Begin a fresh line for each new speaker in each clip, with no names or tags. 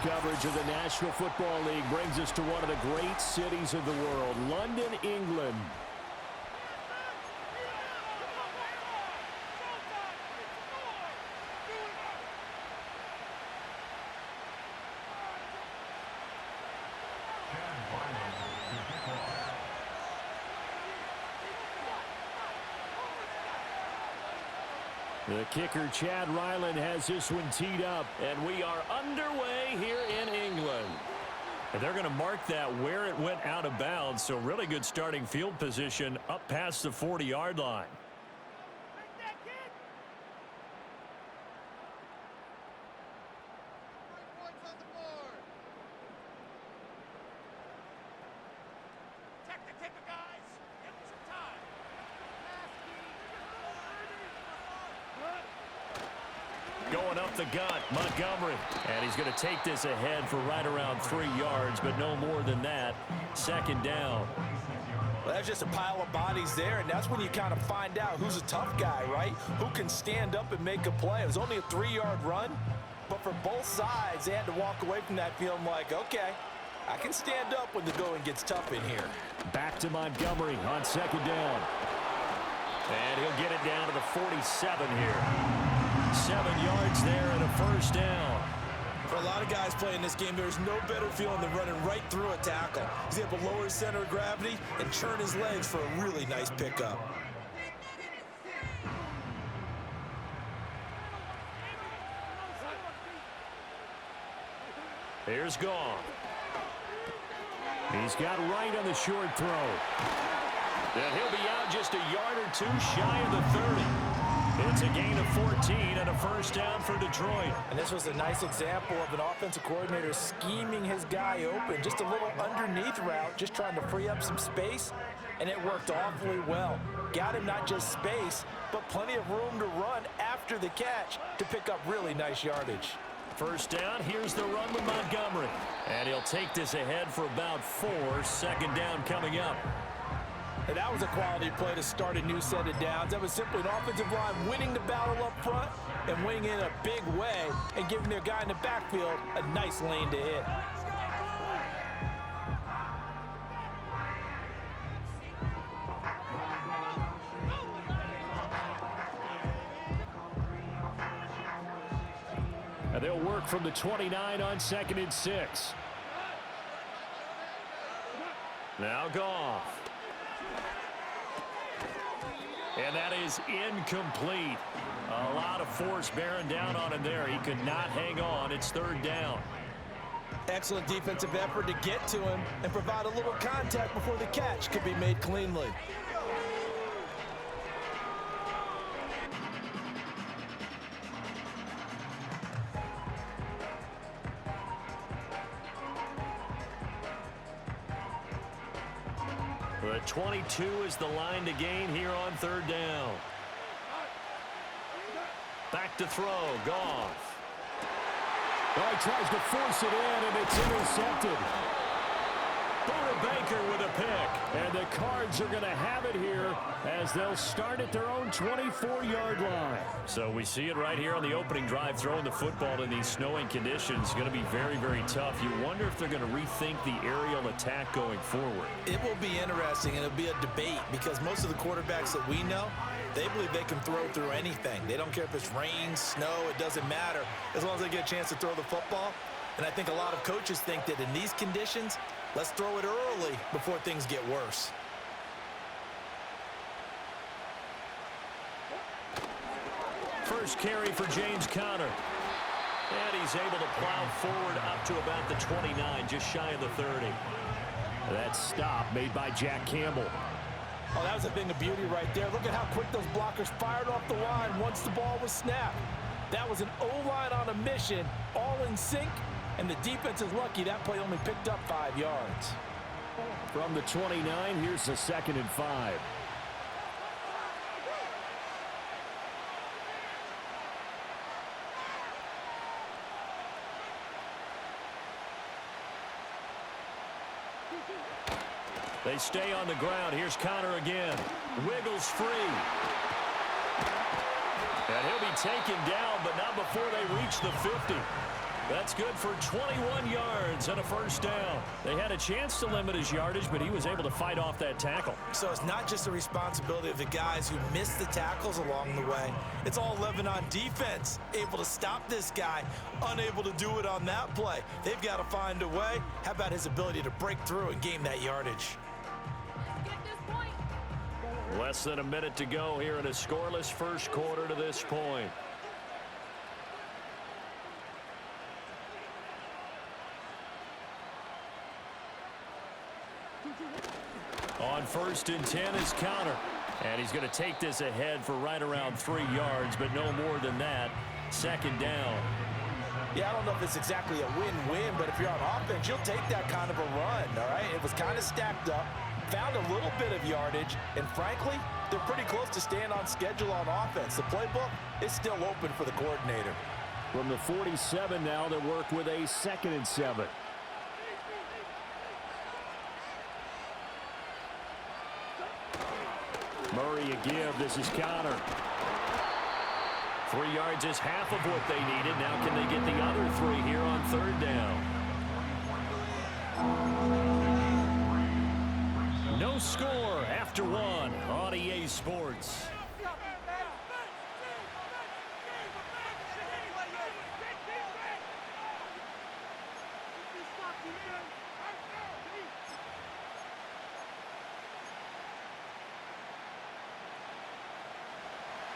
coverage of the National Football League brings us to one of the great cities of the world, London, England. The kicker, Chad Ryland, has this one teed up, and we are underway here in England. And they're going to mark that where it went out of bounds, so really good starting field position up past the 40-yard line. Going up the gut, Montgomery. And he's going to take this ahead for right around 3 yards, but no more than that. Second down.
Well, that's just a pile of bodies there, and that's when you kind of find out who's a tough guy, right? Who can stand up and make a play. It was only a 3-yard run, but for both sides, they had to walk away from that feeling like, okay, I can stand up when the going gets tough in here.
Back to Montgomery on second down. And he'll get it down to the 47 here. 7 yards there and a first down.
For a lot of guys playing this game, there's no better feeling than running right through a tackle. He's able to lower his center of gravity and churn his legs for a really nice pickup.
Here's Goff. He's got right on the short throw. And he'll be out just a yard or two shy of the 30. It's a gain of 14 and a first down for Detroit.
And this was a nice example of an offensive coordinator scheming his guy open. Just a little underneath route, just trying to free up some space, and it worked awfully well. Got him not just space, but plenty of room to run after the catch to pick up really nice yardage.
First down, here's the run with Montgomery. And he'll take this ahead for about 4. Second down coming up.
And that was a quality play to start a new set of downs. That was simply an offensive line winning the battle up front and winning in a big way and giving their guy in the backfield a nice lane to hit.
And they'll work from the 29 on 2nd and 6. Now Goff. And that is incomplete. A lot of force bearing down on him there. He could not hang on. It's third down.
Excellent defensive effort to get to him and provide a little contact before the catch could be made cleanly.
The 22 is the line to gain here on third down. Back to throw, Goff. Oh, he tries to force it in, and it's intercepted. Buda Baker with a pick. And the Cards are going to have it here as they'll start at their own 24-yard line. So we see it right here on the opening drive, throwing the football in these snowing conditions. It's going to be very, very tough. You wonder if they're going to rethink the aerial attack going forward.
It will be interesting, and it'll be a debate because most of the quarterbacks that we know, they believe they can throw through anything. They don't care if it's rain, snow, it doesn't matter as long as they get a chance to throw the football. And I think a lot of coaches think that in these conditions, let's throw it early before things get worse.
First carry for James Conner. And he's able to plow forward up to about the 29, just shy of the 30. That stop made by Jack Campbell.
Oh, that was a thing of beauty right there. Look at how quick those blockers fired off the line once the ball was snapped. That was an O-line on a mission, all in sync, and the defense is lucky that play only picked up 5 yards.
From the 29, here's the 2nd and 5. They stay on the ground. Here's Conner again. Wiggles free. And he'll be taken down, but not before they reach the 50. That's good for 21 yards and a first down. They had a chance to limit his yardage, but he was able to fight off that tackle.
So it's not just the responsibility of the guys who missed the tackles along the way. It's all 11 on defense, able to stop this guy, unable to do it on that play. They've got to find a way. How about his ability to break through and gain that yardage?
Less than a minute to go here in a scoreless first quarter to this point. On 1st and 10 is Counter. And he's going to take this ahead for right around 3 yards, but no more than that. 2nd down.
Yeah, I don't know if it's exactly a win-win, but if you're on offense, you'll take that kind of a run, all right? It was kind of stacked up, found a little bit of yardage, and frankly, they're pretty close to staying on schedule on offense. The playbook is still open for the coordinator.
From the 47 now, they work with a 2nd and 7. Murray a give. This is Counter. 3 yards is half of what they needed. Now can they get the other 3 here on 3rd down? No score after 1 on EA Sports.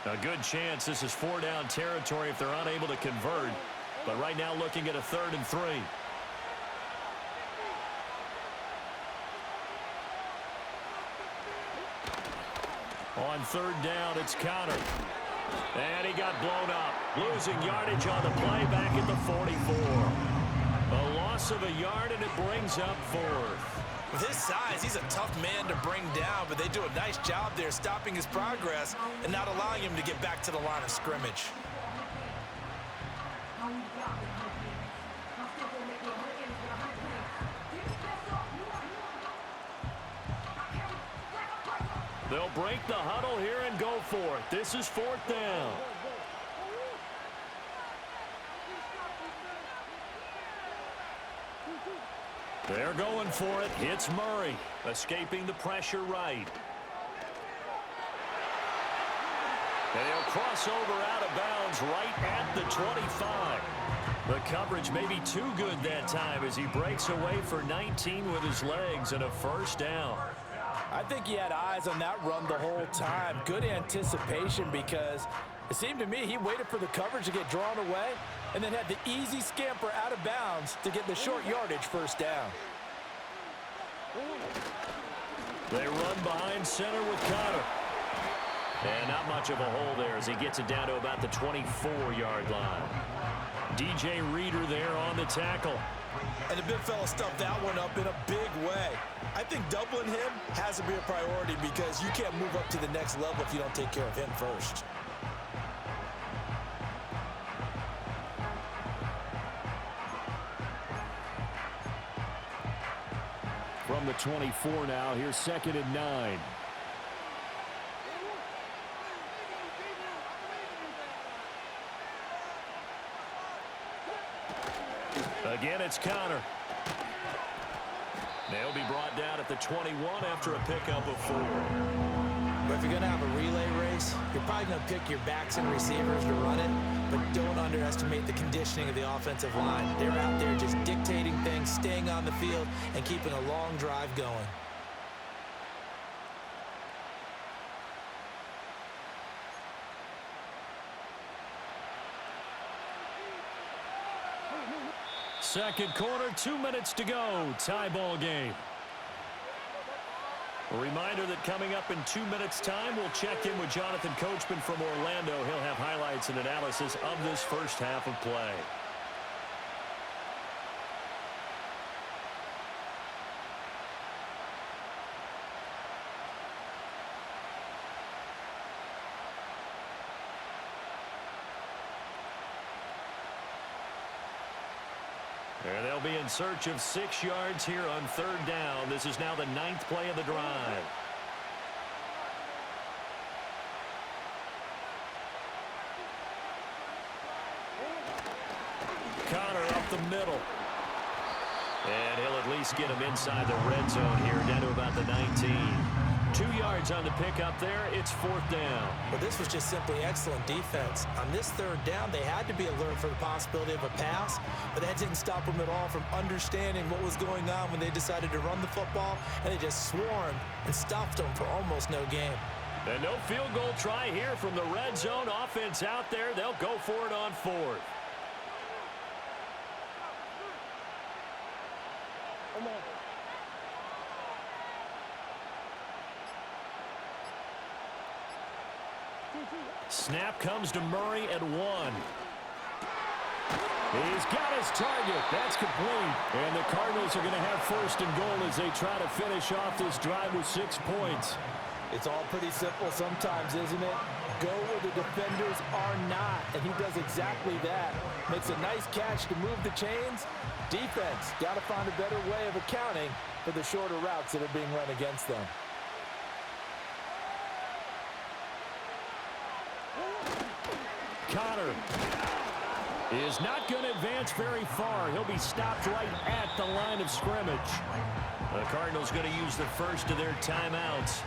A good chance this is 4-down territory if they're unable to convert. But right now looking at a 3rd and 3. On 3rd down, it's Counter. And he got blown up. Losing yardage on the play back at the 44. A loss of a yard, and it brings up 4th.
With his size, he's a tough man to bring down, but they do a nice job there stopping his progress and not allowing him to get back to the line of scrimmage.
They'll break the huddle here and go for it. This is 4th down. They're going for it. It's Murray, escaping the pressure right. And he'll cross over out of bounds right at the 25. The coverage may be too good that time as he breaks away for 19 with his legs and a first down.
I think he had eyes on that run the whole time. Good anticipation because it seemed to me he waited for the coverage to get drawn away and then had the easy scamper out of bounds to get the short yardage first down.
They run behind center with Cotter. And not much of a hole there as he gets it down to about the 24-yard line. DJ Reader there on the tackle.
And the big fella stuffed that one up in a big way. I think doubling him has to be a priority because you can't move up to the next level if you don't take care of him first.
From the 24 now, here's 2nd and 9. Again, it's Counter. They'll be brought down at the 21 after a pickup of 4.
But if you're going to have a relay race, you're probably going to pick your backs and receivers to run it, but don't underestimate the conditioning of the offensive line. They're out there just dictating things, staying on the field, and keeping a long drive going.
Second quarter, 2 minutes to go. Tie ball game. A reminder that coming up in 2 minutes' time, we'll check in with Jonathan Coachman from Orlando. He'll have highlights and analysis of this first half of play. And they'll be in search of 6 yards here on 3rd down. This is now the 9th play of the drive. Connor up the middle. And he'll at least get him inside the red zone here, down to about the 19. 2 yards on the pickup there. It's 4th down.
Well, this was just simply excellent defense. On this 3rd down, they had to be alert for the possibility of a pass, but that didn't stop them at all from understanding what was going on when they decided to run the football, and they just swarmed and stopped them for almost no gain.
And no field goal try here from the red zone. Offense out there. They'll go for it on 4th. Snap comes to Murray at 1. He's got his target. That's complete. And the Cardinals are going to have 1st and goal as they try to finish off this drive with 6 points.
It's all pretty simple sometimes, isn't it? Go where the defenders are not, and he does exactly that. Makes a nice catch to move the chains. Defense, got to find a better way of accounting for the shorter routes that are being run against them.
Connor is not going to advance very far. He'll be stopped right at the line of scrimmage. The Cardinals going to use the first of their timeouts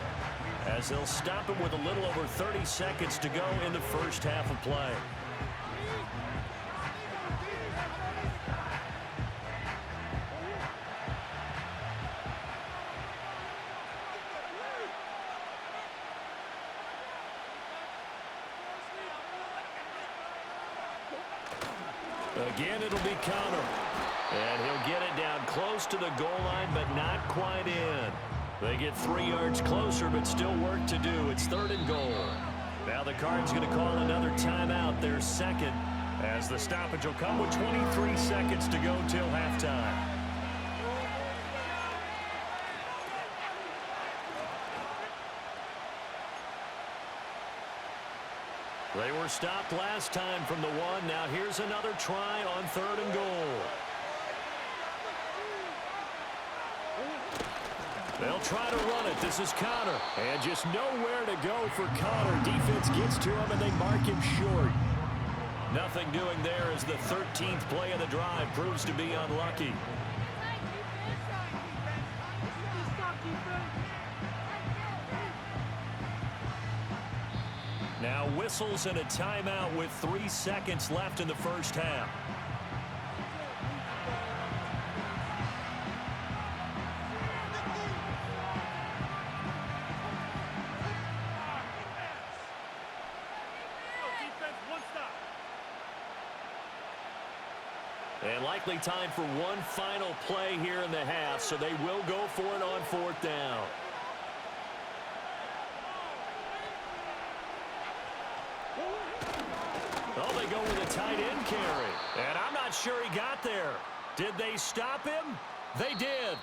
as they'll stop him with a little over 30 seconds to go in the first half of play. Again, it'll be Connor. And he'll get it down close to the goal line, but not quite in. They get 3 yards closer, but still work to do. It's 3rd and goal. Now the Cards going to call another timeout, their 2nd, as the stoppage will come with 23 seconds to go till halftime. They were stopped last time from the 1. Now here's another try on 3rd and goal. They'll try to run it. This is Connor. And just nowhere to go for Connor. Defense gets to him, and they mark him short. Nothing doing there as the 13th play of the drive proves to be unlucky. Now whistles and a timeout with 3 seconds left in the first half. And likely time for one final play here in the half, so they will go for it on 4th down. Oh, they go with a tight end carry. And I'm not sure he got there. Did they stop him? They did.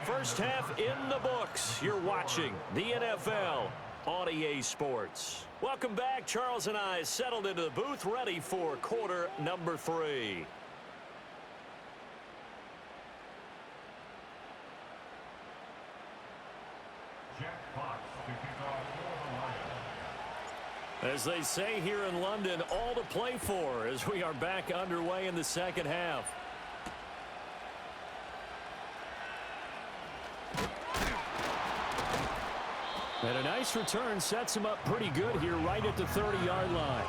First half in the books. You're watching the NFL on EA Sports. Welcome back. Charles and I settled into the booth, ready for quarter number 3. As they say here in London, all to play for as we are back underway in the second half. And a nice return sets him up pretty good here right at the 30-yard line.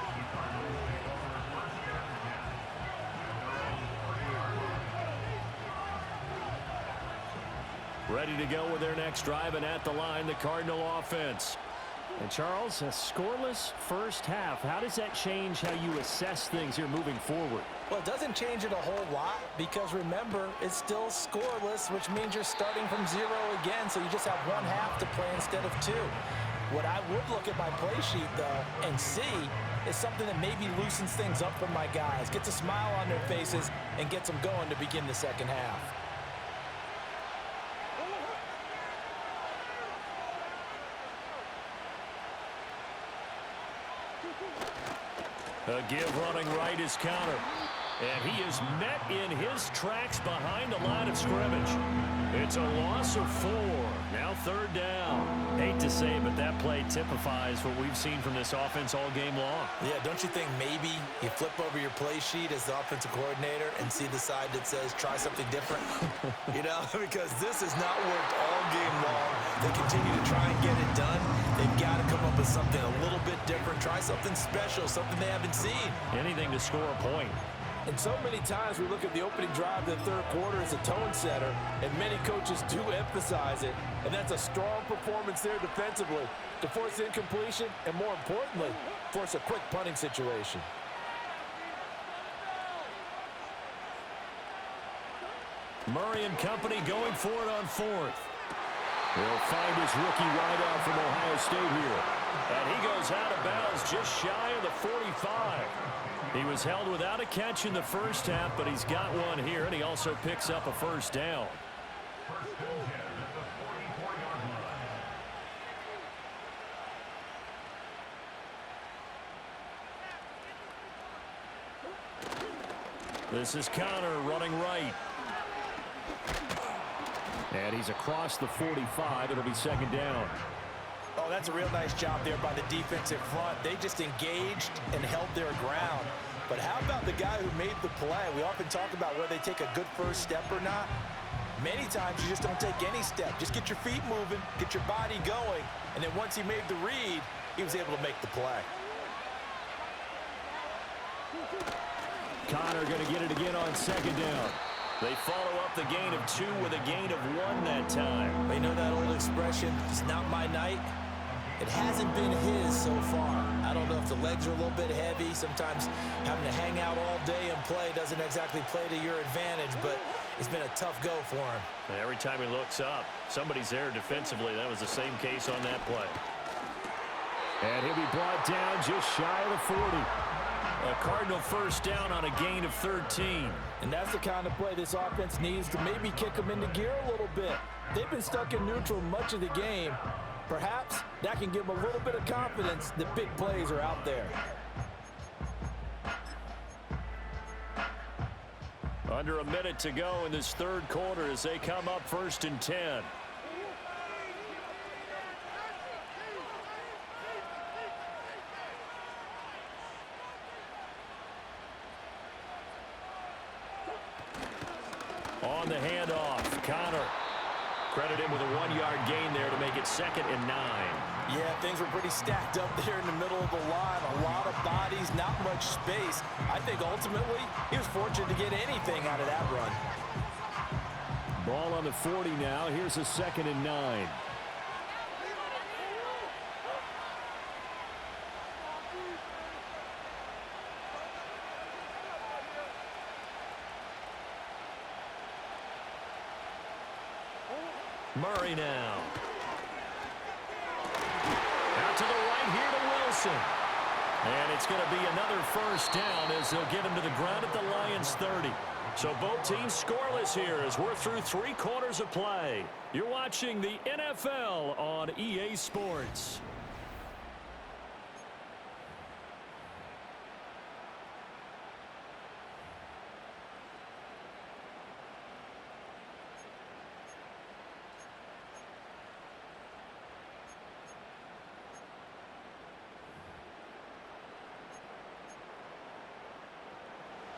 Ready to go with their next drive, and at the line, the Cardinal offense. And Charles, a scoreless first half. How does that change how you assess things here moving forward?
Well, it doesn't change it a whole lot because, remember, it's still scoreless, which means you're starting from 0 again, so you just have one half to play instead of 2. What I would look at my play sheet, though, and see is something that maybe loosens things up for my guys, gets a smile on their faces, and gets them going to begin the second half.
A give running right is Counter. And he is met in his tracks behind the line of scrimmage. It's a loss of 4. Now 3rd down.
Hate to say it, but that play typifies what we've seen from this offense all game long.
Yeah, don't you think maybe you flip over your play sheet as the offensive coordinator and see the side that says try something different? You know, because this has not worked all game long. They continue to try and get it done. They've got to come up with something a little bit different. Try something special, something they haven't seen.
Anything to score a point.
And so many times we look at the opening drive of the 3rd quarter as a tone setter, and many coaches do emphasize it, and that's a strong performance there defensively to force incompletion and, more importantly, force a quick punting situation.
Murray and company going for it on 4th. He'll find his rookie wideout from Ohio State here. And he goes out of bounds just shy of the 45. He was held without a catch in the first half, but he's got one here, and he also picks up a 1st down. This is Connor running right. And he's across the 45. It'll be 2nd down.
Oh, that's a real nice job there by the defensive front. They just engaged and held their ground. But how about the guy who made the play? We often talk about whether they take a good first step or not. Many times you just don't take any step. Just get your feet moving, get your body going, and then once he made the read, he was able to make the play.
Connor going to get it again on 2nd down. They follow up the gain of 2 with a gain of 1 that time.
They know that old expression, it's not my night. It hasn't been his so far. I don't know if the legs are a little bit heavy. Sometimes having to hang out all day and play doesn't exactly play to your advantage, but it's been a tough go for him.
And every time he looks up, somebody's there defensively. That was the same case on that play.
And he'll be brought down just shy of the 40. A Cardinal 1st down on a gain of 13.
And that's the kind of play this offense needs to maybe kick them into gear a little bit. They've been stuck in neutral much of the game. Perhaps that can give them a little bit of confidence that big plays are out there.
Under a minute to go in this 3rd quarter as they come up 1st and 10. On the handoff, Connor. Credit him with a 1-yard gain there to make it 2nd and 9.
Yeah, things were pretty stacked up there in the middle of the line. A lot of bodies, not much space. I think ultimately he was fortunate to get anything out of that run.
Ball on the 40 now. Here's a 2nd and 9. Murray now. Out to the right here to Wilson. And it's going to be another 1st down as they'll get him to the ground at the Lions 30. So both teams scoreless here as we're through 3 quarters of play. You're watching the NFL on EA Sports.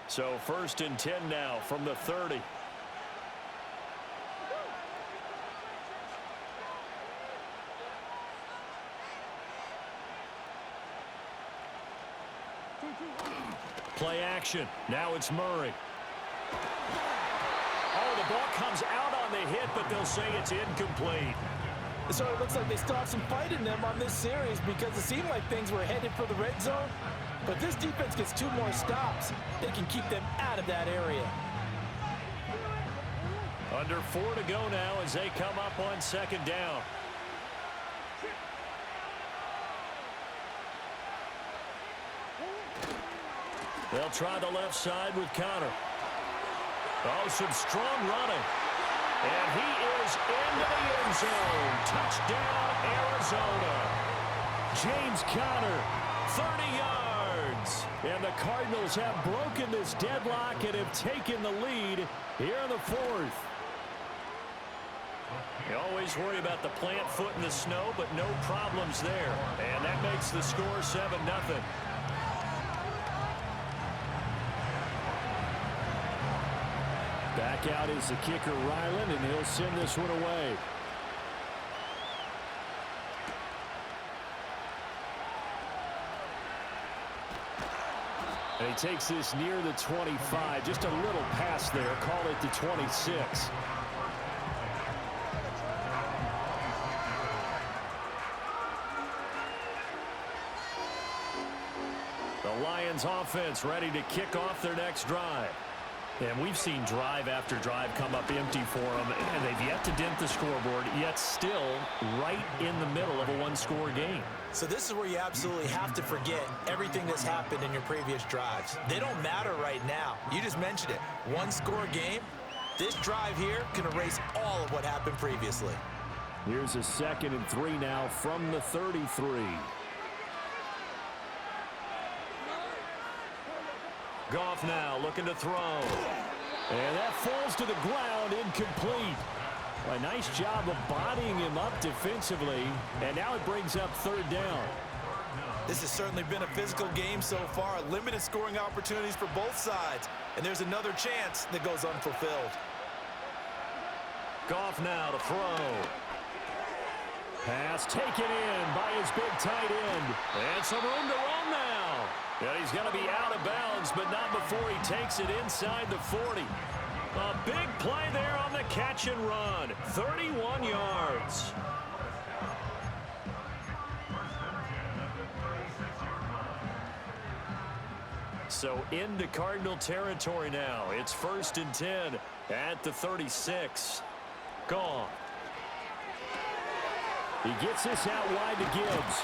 So 1st and 10 now from the 30. Play action. Now it's Murray. Oh, the ball comes out on the hit, but they'll say it's incomplete.
So it looks like they still have some fight in them on this series because it seemed like things were headed for the red zone. But this defense gets 2 more stops. They can keep them out of that area.
Under 4 to go now as they come up on 2nd down. They'll try the left side with Connor. Oh, some strong running. And he is into the end zone. Touchdown, Arizona. James Conner, 30 yards. And the Cardinals have broken this deadlock and have taken the lead here in the 4th.
You always worry about the plant foot in the snow, but no problems there. And that makes the score 7-0.
Back out is the kicker, Ryland, and he'll send this one away. And he takes this near the 25. Just a little pass there. Call it the 26.
The Lions offense ready to kick off their next drive. And we've seen drive after drive come up empty for them, and they've yet to dent the scoreboard, yet still right in the middle of a one-score game.
So this is where you absolutely have to forget everything that's happened in your previous drives. They don't matter right now. You just mentioned it. One-score game. This drive here can erase all of what happened previously.
Here's a 2nd and 3 now from the 33.
Goff now looking to throw.
And that falls to the ground, incomplete. A nice job of bodying him up defensively, and now it brings up 3rd down.
This has certainly been a physical game so far. Limited scoring opportunities for both sides, and there's another chance that goes unfulfilled.
Goff now to throw.
Pass taken in by his big tight end.
And some room to run now.
And he's going to be out of bounds, but not before he takes it inside the 40.
A big play there on the catch and run. 31 yards. So into Cardinal territory now. It's 1st and 10 at the 36. Gone.
He gets this out wide to Gibbs.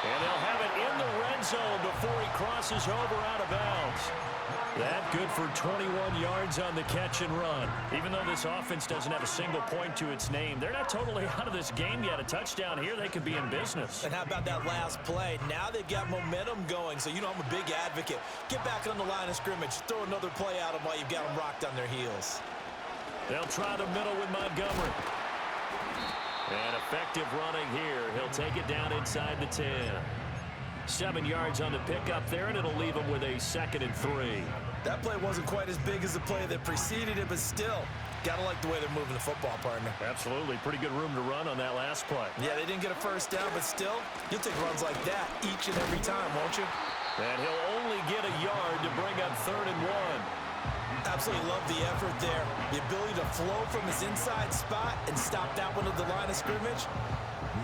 And they'll have it in the red zone before he crosses over out of bounds. That good for 21 yards on the catch and run. Even though this offense doesn't have a single point to its name, they're not totally out of this game yet. A touchdown here, they could be in business.
And how about that last play? Now they've got momentum going, so you know I'm a big advocate. Get back on the line of scrimmage. Throw another play at them while you've got them rocked on their heels.
They'll try the middle with Montgomery. And effective running here. He'll take it down inside the 10. 7 yards on the pickup there, and it'll leave him with a 2nd and 3.
That play wasn't quite as big as the play that preceded it, but still, gotta like the way they're moving the football, partner.
Absolutely. Pretty good room to run on that last play.
Yeah, they didn't get a 1st down, but still, you'll take runs like that each and every time, won't you?
And he'll only get a yard to bring up 3rd and 1.
Absolutely love the effort there. The ability to flow from his inside spot and stop that one at the line of scrimmage.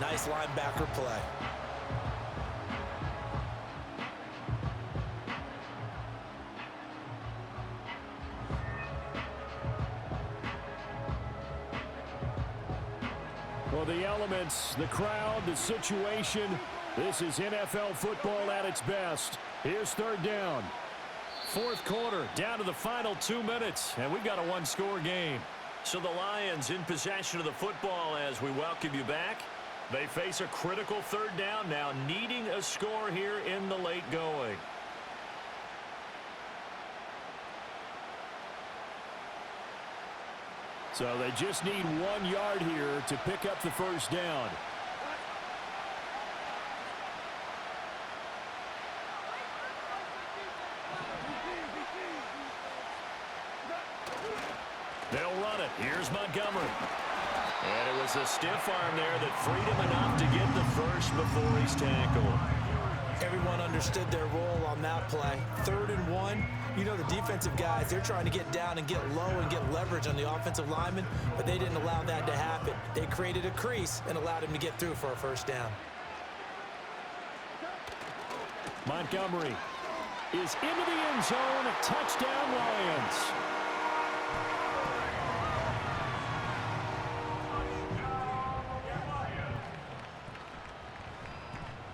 Nice linebacker play.
Well, the elements, the crowd, the situation, this is NFL football at its best. Here's 3rd down. 4th quarter, down to the final 2 minutes, and we've got a one-score game.
So the Lions in possession of the football as we welcome you back. They face a critical 3rd down now, needing a score here in the late going.
So they just need 1 yard here to pick up the 1st down.
They'll run it. Here's Montgomery. And it was a stiff arm there that freed him enough to get the first before he's tackled.
Everyone understood their role on that play. 3rd and 1. You know the defensive guys, they're trying to get down and get low and get leverage on the offensive lineman, but they didn't allow that to happen. They created a crease and allowed him to get through for a 1st down.
Montgomery is into the end zone. Touchdown, Lions.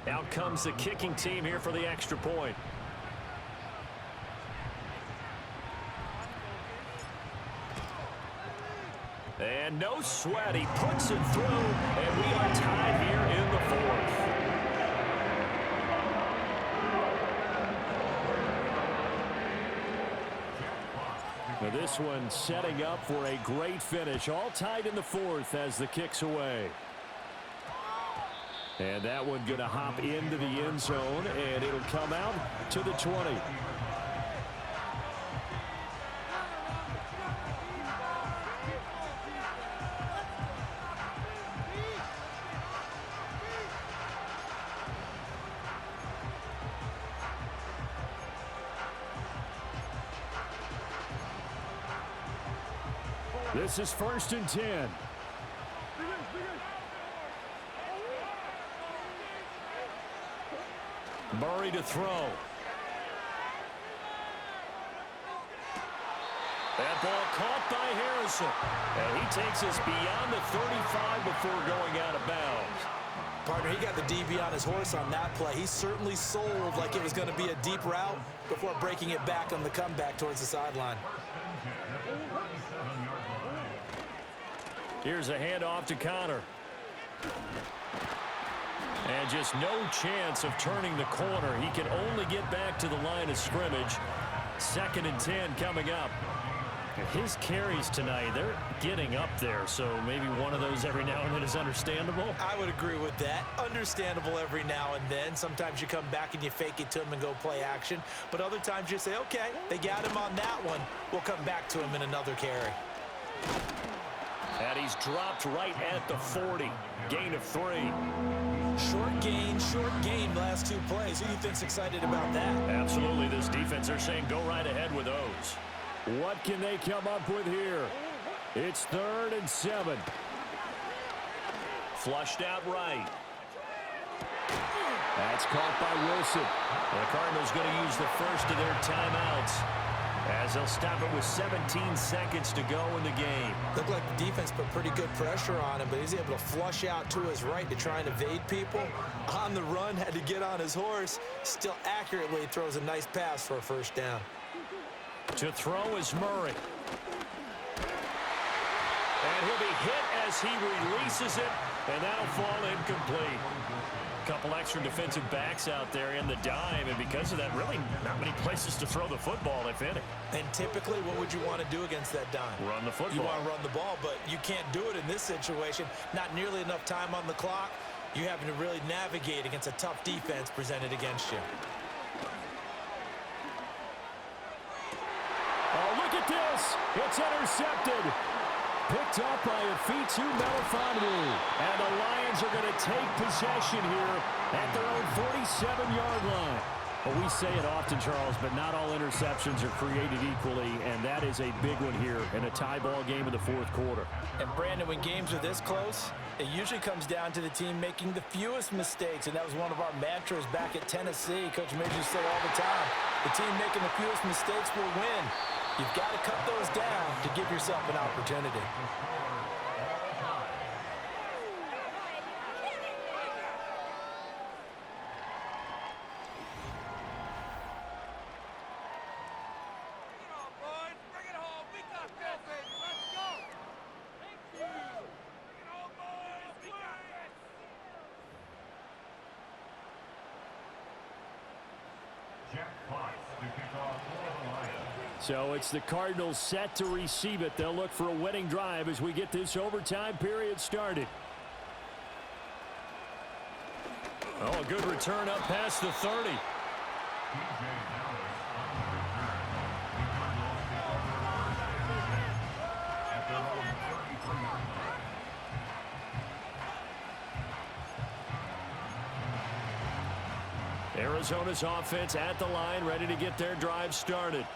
Out comes the kicking team here for the extra point. And no sweat. He puts it through, and we are tied here in the 4th.
This one setting up for a great finish. All tied in the fourth as the kick's away. And that one going to hop into the end zone, and it'll come out to the 20. This is 1st and 10. Murray to throw. That ball caught by Harrison. And he takes us beyond the 35 before going out of bounds.
Partner, he got the DB on his horse on that play. He certainly sold like it was going to be a deep route before breaking it back on the comeback towards the sideline.
Here's a handoff to Connor. And just no chance of turning the corner. He can only get back to the line of scrimmage. 2nd and 10 coming up. His carries tonight, they're getting up there, so maybe one of those every now and then is understandable.
I would agree with that. Understandable every now and then. Sometimes you come back and you fake it to him and go play action. But other times you say, okay, they got him on that one. We'll come back to him in another carry.
And he's dropped right at the 40. Gain of 3.
Short gain last 2 plays. Who do you think's excited about that?
Absolutely. This defense are saying go right ahead with those.
What can they come up with here? It's 3rd and 7.
Flushed out right.
That's caught by Wilson.
The Cardinals going to use the first of their timeouts as they'll stop it with 17 seconds to go in the game.
Looked like the defense put pretty good pressure on him, but he's able to flush out to his right to try and evade people. On the run, had to get on his horse. Still accurately throws a nice pass for a 1st down.
To throw is Murray. And he'll be hit as he releases it, and that'll fall incomplete. Couple extra defensive backs out there in the dime, and because of that, really not many places to throw the football, if any.
And typically, what would you want to do against that dime?
Run the football.
You want to run the ball, but you can't do it in this situation. Not nearly enough time on the clock. You having to really navigate against a tough defense presented against you.
Oh, look at this. It's intercepted. Picked up by Afitu Melifonwu. And the Lions are going to take possession here at their own 47-yard line. Well, we say it often, Charles, but not all interceptions are created equally, and that is a big one here in a tie ball game in the 4th quarter.
And, Brandon, when games are this close, it usually comes down to the team making the fewest mistakes, and that was one of our mantras back at Tennessee. Coach Midge used to say all the time, the team making the fewest mistakes will win. You've got to cut those down to give yourself an opportunity.
So it's the Cardinals set to receive it. They'll look for a winning drive as we get this overtime period started.
Oh, a good return up past the 30. Arizona's offense at the line, ready to get their drive started.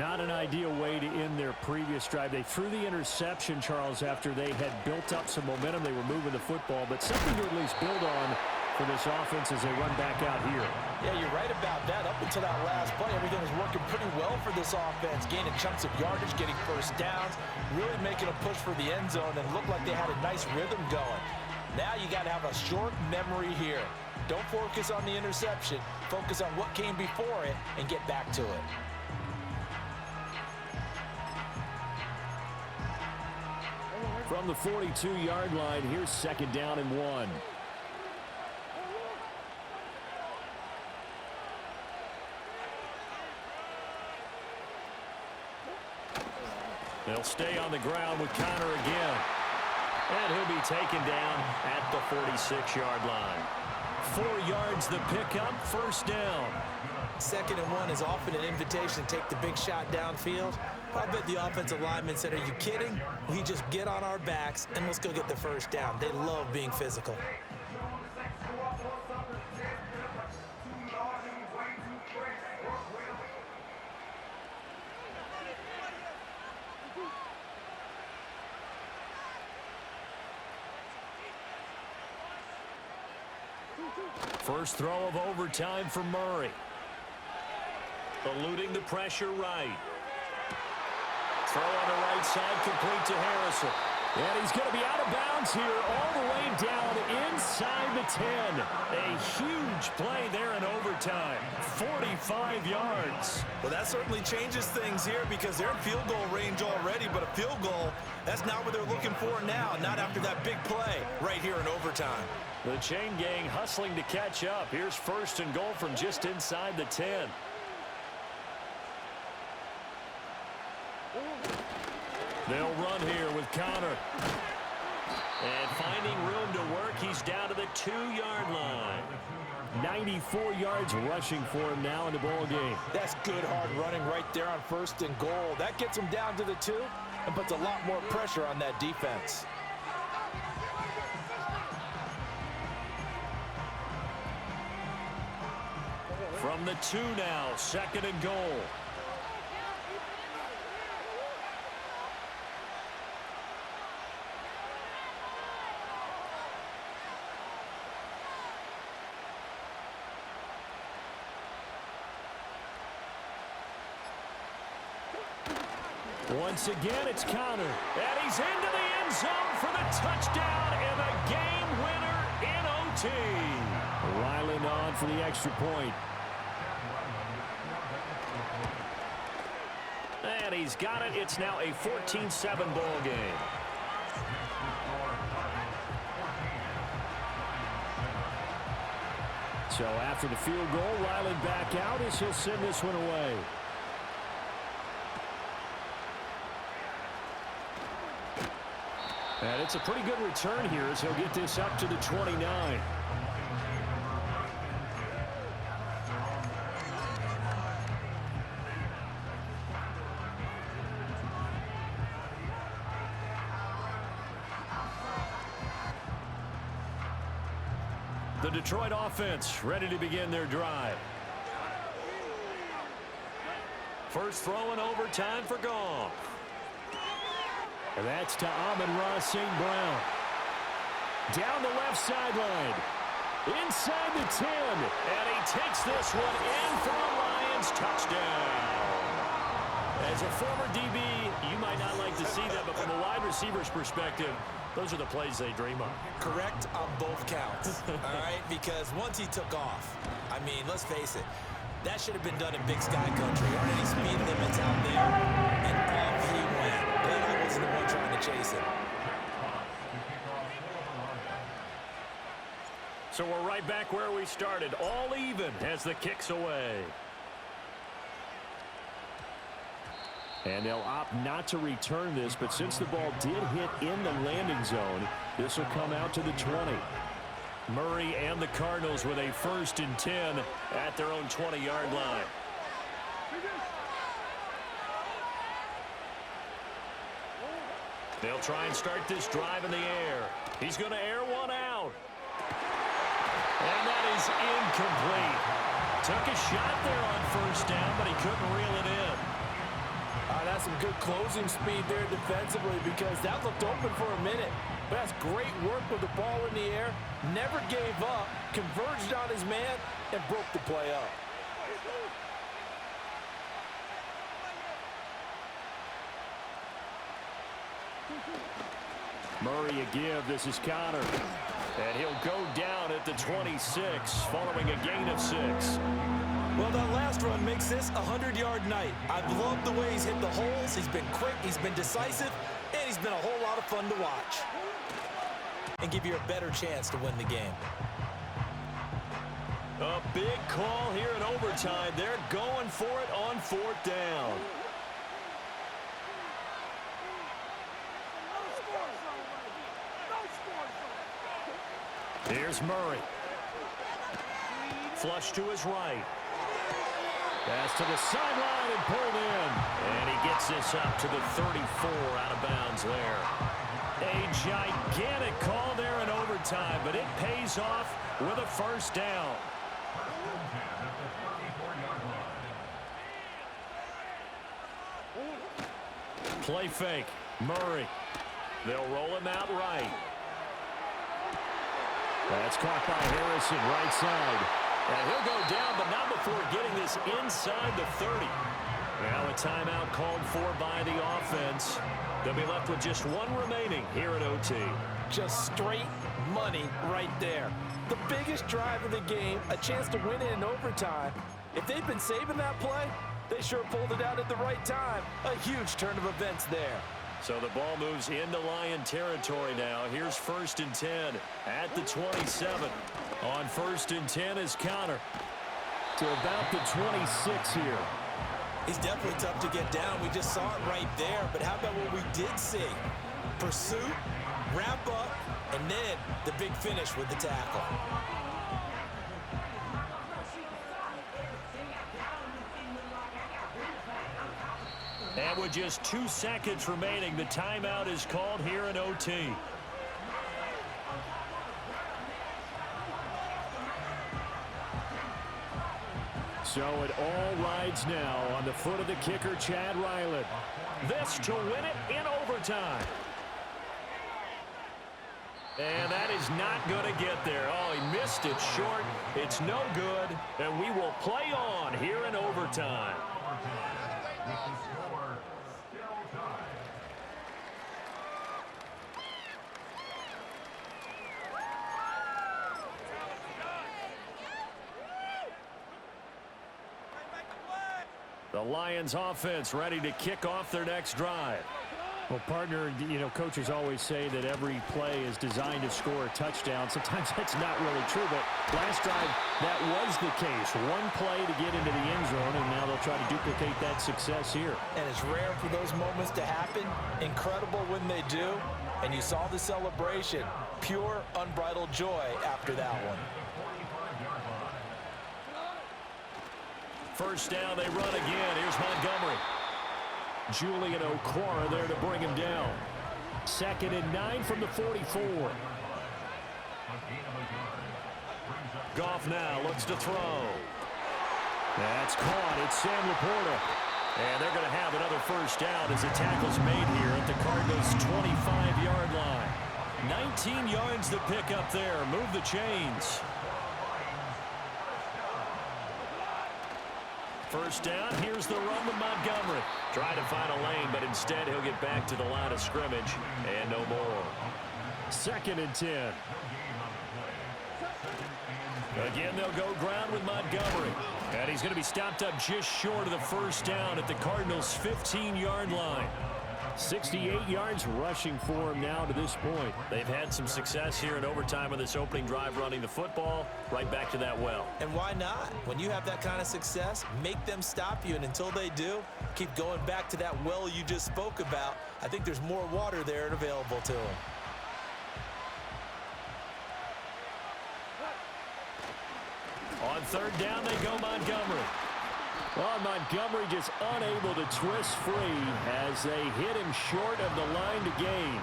Not an ideal way to end their previous drive. They threw the interception, Charles, after they had built up some momentum. They were moving the football, but something to at least build on for this offense as they run back out here.
Yeah, you're right about that. Up until that last play, everything was working pretty well for this offense, gaining chunks of yardage, getting 1st downs, really making a push for the end zone, and looked like they had a nice rhythm going. Now you got to have a short memory here. Don't focus on the interception. Focus on what came before it and get back to it.
From the 42-yard line, here's 2nd down and 1.
They'll stay on the ground with Connor again. And he'll be taken down at the 46-yard line. 4 yards the pickup, first down.
2nd and 1 is often an invitation to take the big shot downfield. I bet the offensive lineman said, are you kidding? We just get on our backs and let's go get the first down. They love being physical.
First throw of overtime for Murray. Eluding the pressure right. Throw on the right side, complete to Harrison.
And he's going to be out of bounds here all the way down inside the 10.
A huge play there in overtime. 45 yards.
Well, that certainly changes things here because they're in field goal range already, but a field goal, that's not what they're looking for now, not after that big play right here in overtime.
The chain gang hustling to catch up. Here's 1st and goal from just inside the 10. They'll run here with Connor. And finding room to work, he's down to the 2-yard line.
94 yards rushing for him now in the ball game.
That's good hard running right there on 1st and goal. That gets him down to the 2 and puts a lot more pressure on that defense.
From the 2 now, 2nd and goal. Once again, it's Connor. And he's into the end zone for the touchdown and the game winner in OT.
Ryland on for the extra point.
And he's got it. It's now a 14-7 ball game.
So after the field goal, Ryland back out as he'll send this one away. And it's a pretty good return here as he'll get this up to the 29.
The Detroit offense ready to begin their drive. First throw in overtime for Goff.
And that's to Amon-Ra St. Brown. Down the left sideline. Inside the 10.
And he takes this one in for a Lions touchdown. As a former DB, you might not like to see that, but from a wide receiver's perspective, those are the plays they dream of.
Correct on both counts, all right? Because once he took off, I mean, let's face it, that should have been done in Big Sky Country. Aren't any speed limits out there? And off he went. Glad I wasn't the one trying to chase him.
So we're right back where we started, all even as the kick's away.
And they'll opt not to return this, but since the ball did hit in the landing zone, this will come out to the 20.
Murray and the Cardinals with a 1st and 10 at their own 20-yard line. They'll try and start this drive in the air. He's going to air one out. And that is incomplete. Took a shot there on 1st down, but he couldn't reel it in.
That's some good closing speed there defensively because that looked open for a minute. But that's great work with the ball in the air. Never gave up, converged on his man, and broke the play up.
Murray a give. This is Connor.
And he'll go down at the 26 following a gain of 6.
Well, that last run makes this a 100-yard night. I've loved the way he's hit the holes. He's been quick, he's been decisive, and he's been a whole lot of fun to watch. And give you a better chance to win the game.
A big call here in overtime. They're going for it on 4th down. Here's Murray. Flush to his right. Pass to the sideline and pulled in. And he gets this up to the 34 out of bounds there. A gigantic call there in overtime, but it pays off with a first down. Play fake. Murray. They'll roll him out right. That's caught by Harrison, right side. And he'll go down, but not before getting this inside the 30. Now a timeout called for by the offense. They'll be left with just one remaining here at OT.
Just straight money right there. The biggest drive of the game, a chance to win it in overtime. If they've been saving that play, they sure pulled it out at the right time. A huge turn of events there.
So the ball moves into Lion territory now. Here's 1st and 10 at the 27. On 1st and 10 is Connor. To about the 26 here.
He's definitely tough to get down. We just saw it right there. But how about what we did see? Pursuit, wrap up, and then the big finish with the tackle.
And with just 2 seconds remaining, the timeout is called here in OT. So it all rides now on the foot of the kicker, Chad Ryland. This to win it in overtime. And that is not going to get there. Oh, he missed it short. It's no good. And we will play on here in overtime. The Lions offense ready to kick off their next drive.
Well, partner, you know, coaches always say that every play is designed to score a touchdown. Sometimes that's not really true, but last drive, that was the case. One play to get into the end zone, and now they'll try to duplicate that success here.
And it's rare for those moments to happen. Incredible when they do. And you saw the celebration. Pure, unbridled joy after that one.
First down, they run again. Here's Montgomery. Julian Okwara there to bring him down. 2nd and 9 from the 44. Goff now looks to throw. That's caught. It's Sam Laporta. And they're going to have another first down as the tackle's made here at the Cardinals' 25-yard line. 19 yards to pick up there. Move the chains. First down, here's the run with Montgomery. Try to find a lane, but instead he'll get back to the line of scrimmage and no more. 2nd and 10. Again, they'll go ground with Montgomery. And he's going to be stopped up just short of the first down at the Cardinals' 15-yard line. 68 yards rushing for him now to this point. They've had some success here in overtime on this opening drive running the football. Right back to that well.
And why not? When you have that kind of success, make them stop you. And until they do, keep going back to that well you just spoke about. I think there's more water there and available to them.
On 3rd down, they go Montgomery. Well, Montgomery just unable to twist free as they hit him short of the line to gain.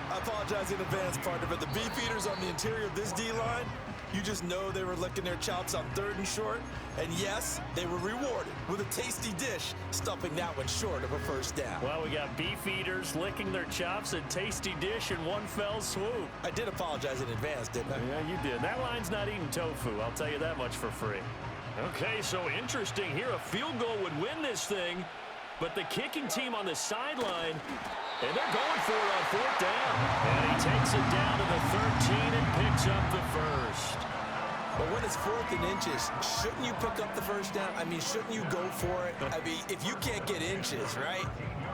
I apologize in advance, partner, but the beefeaters on the interior of this D-line, you just know they were licking their chops on 3rd and short. And yes, they were rewarded with a tasty dish, stuffing that one short of a first down.
Well, we got beefeaters licking their chops and tasty dish in one fell swoop.
I did apologize in advance, didn't I?
Yeah, you did. That line's not eating tofu, I'll tell you that much for free. Okay, so interesting here. A field goal would win this thing, but the kicking team on the sideline, and they're going for it on 4th down. And he takes it down to the 13 and picks up the first.
But when it's 4th and inches, shouldn't you pick up the first down? I mean, shouldn't you go for it? I mean, if you can't get inches, right,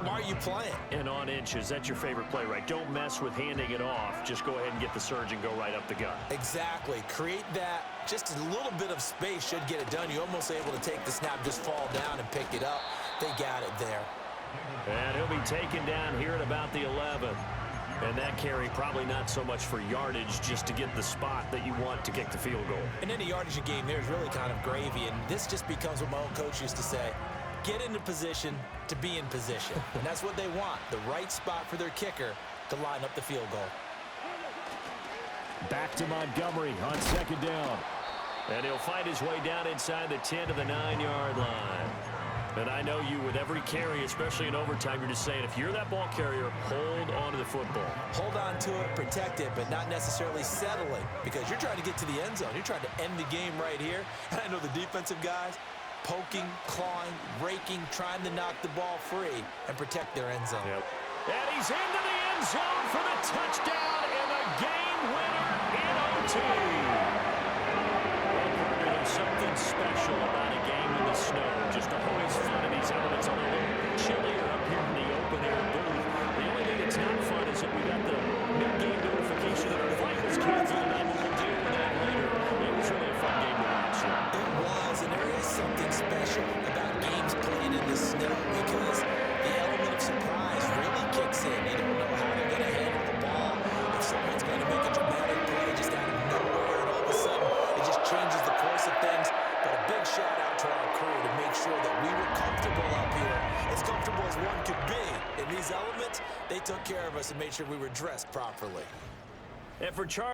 why are you playing?
And on inches, that's your favorite play, right? Don't mess with handing it off. Just go ahead and get the surge and go right up the gut.
Exactly. Create that. Just a little bit of space should get it done. You're almost able to take the snap, just fall down and pick it up. They got it there.
And he'll be taken down here at about the 11. And that carry probably not so much for yardage, just to get the spot that you want to kick the field goal.
And any yardage game there is really kind of gravy, and this just becomes what my old coach used to say, get into position to be in position. And that's what they want, the right spot for their kicker to line up the field goal.
Back to Montgomery on second down.
And he'll fight his way down inside the 10 to the 9-yard line. And I know you, with every carry, especially in overtime, you're just saying, if you're that ball carrier, hold on to the football.
Hold on to it, protect it, but not necessarily settling, because you're trying to get to the end zone. You're trying to end the game right here. And I know the defensive guys, poking, clawing, raking, trying to knock the ball free and protect their end zone.
Yep. And he's into the end zone for the touchdown and the game winner in OT. There's something special about a game in the snow. Just always fun in these elements. A little chillier up here in the open air booth. The only thing that's not fun is that we got the mid-game notification that our flight was canceled, and we'll deal with that later. It was really a fun game to watch.
It was, and there is something special about games played in the snow because the element of surprise really kicks in. You don't know how they're going to handle the ball. If someone's going to make a dramatic play just out of nowhere, and all of a sudden it just changes the course of things. But a big shout out to our crew to make sure that we were comfortable up here, as comfortable as one could be. In these elements, they took care of us and made sure we were dressed properly.
And for Charlie,